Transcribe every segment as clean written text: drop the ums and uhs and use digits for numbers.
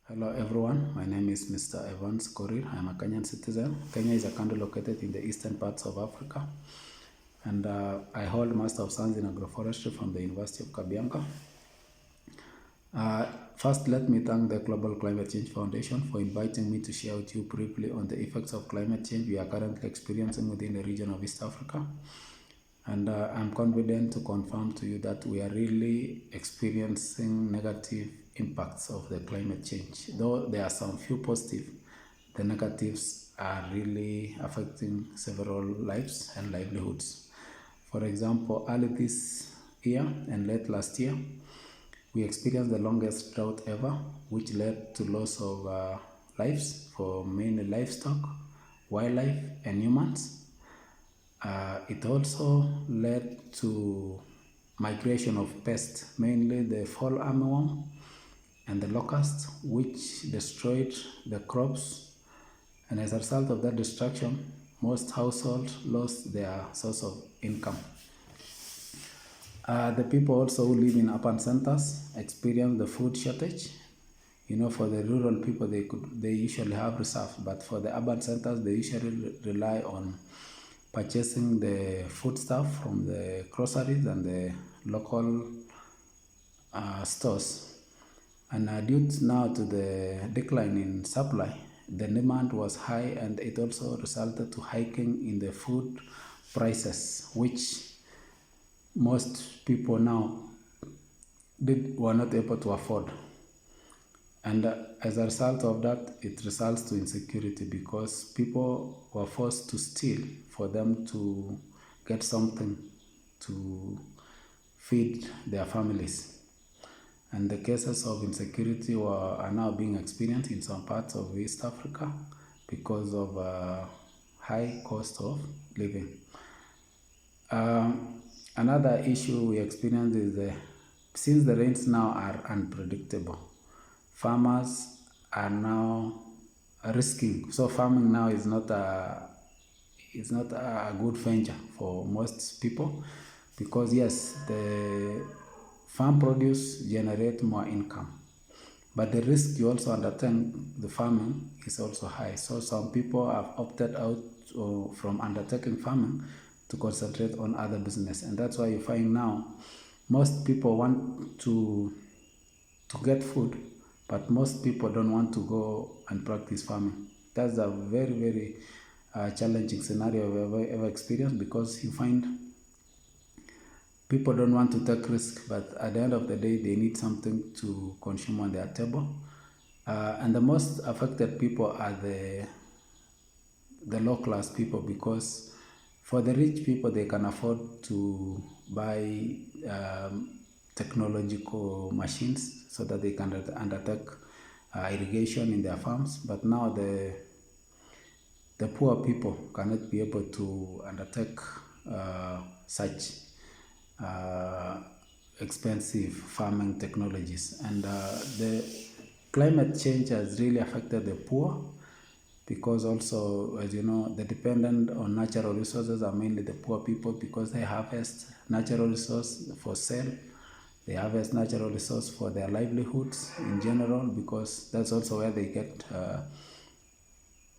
Hello everyone, my name is Mr. Evans Korir. I'm a Kenyan citizen. Kenya is a country located in the eastern parts of Africa, and I hold Master of Science in Agroforestry from the University of Kabianga. First, let me thank the Global Climate Change Foundation for inviting me to share with you briefly on the effects of climate change we are currently experiencing within the region of East Africa. And I'm confident to confirm to you that we are really experiencing negative impacts of the climate change. Though there are some few positive, the negatives are really affecting several lives and livelihoods. For example, early this year and late last year, we experienced the longest drought ever, which led to loss of lives for mainly livestock, wildlife, and humans. It also led to migration of pests, mainly the fall armyworm and the locust, which destroyed the crops. And as a result of that destruction, most households lost their source of income. The people also who live in urban centers experience the food shortage. You know, for the rural people, they usually have reserves, but for the urban centers, they usually rely on purchasing the foodstuff from the groceries and the local stores. And due now to the decline in supply, the demand was high, and it also resulted to hiking in the food prices, which most people now were not able to afford. And as a result of that, it results to insecurity because people were forced to steal for them to get something to feed their families. And the cases of insecurity are now being experienced in some parts of East Africa because of high cost of living. Another issue we experience is since the rains now are unpredictable, farmers are now risking. So farming now is not a good venture for most people because yes, the farm produce generate more income, but the risk you also undertake the farming is also high. So some people have opted out from undertaking farming to concentrate on other business, and that's why you find now most people want to get food, but most people don't want to go and practice farming. That's a very, very challenging scenario we've ever experienced because you find people don't want to take risk, but at the end of the day, they need something to consume on their table. And the most affected people are the low-class people because for the rich people, they can afford to buy technological machines so that they can undertake irrigation in their farms. But now the poor people cannot be able to undertake such expensive farming technologies. And the climate change has really affected the poor because also, as you know, the dependent on natural resources are mainly the poor people because they harvest natural resource for sale. They harvest natural resource for their livelihoods in general because that's also where they get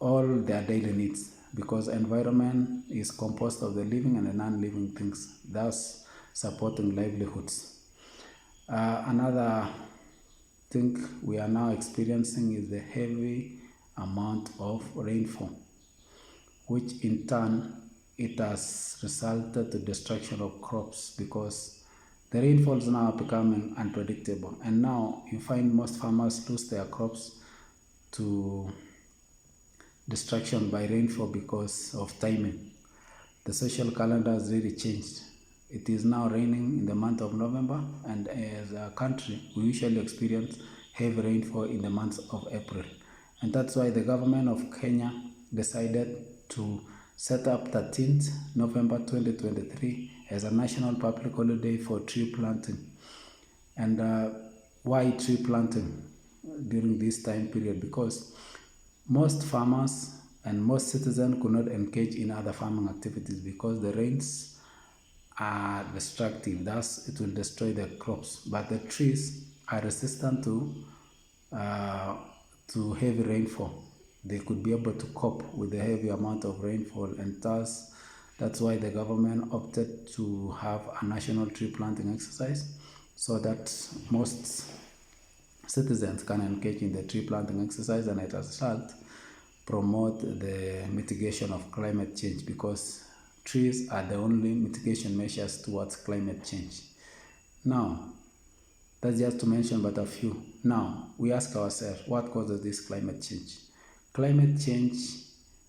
all their daily needs, because environment is composed of the living and the non-living things, thus supporting livelihoods. Another thing we are now experiencing is the heavy amount of rainfall, which in turn it has resulted to destruction of crops because the rainfalls now are becoming unpredictable, and now you find most farmers lose their crops to destruction by rainfall because of timing. The social calendar has really changed. It is now raining in the month of November, and as a country, we usually experience heavy rainfall in the month of April. And that's why the government of Kenya decided to set up 13th November 2023 as a national public holiday for tree planting. And why tree planting during this time period? Because most farmers and most citizens could not engage in other farming activities because the rains are destructive, thus it will destroy the crops. But the trees are resistant to to heavy rainfall. They could be able to cope with the heavy amount of rainfall, and thus that's why the government opted to have a national tree planting exercise, so that most citizens can engage in the tree planting exercise, and as a result promote the mitigation of climate change, because trees are the only mitigation measures towards climate change. Now, that's just to mention but a few. Now, we ask ourselves, what causes this climate change? Climate change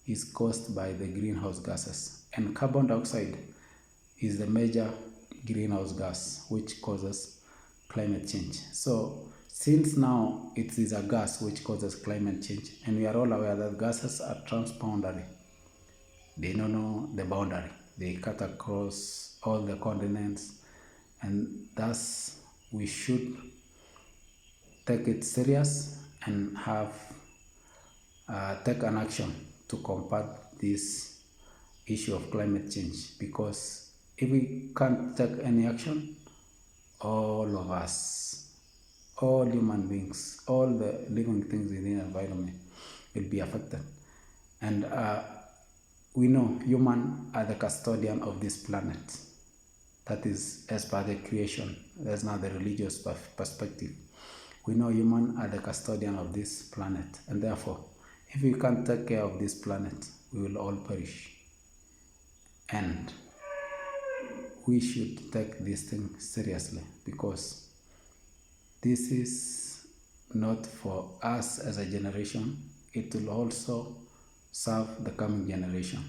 is caused by the greenhouse gases, and carbon dioxide is the major greenhouse gas which causes climate change. So, since now it is a gas which causes climate change, and we are all aware that gases are transboundary, they don't know the boundary, they cut across all the continents, and thus we should take it serious and have take an action to combat this issue of climate change, because if we can't take any action, all of us, all human beings, all the living things in the environment will be affected. And we know humans are the custodian of this planet. That is as per the creation. That's not the religious perspective. We know humans are the custodian of this planet, and therefore, if we can't take care of this planet, we will all perish. And we should take this thing seriously, because this is not for us as a generation, it will also serve the coming generation.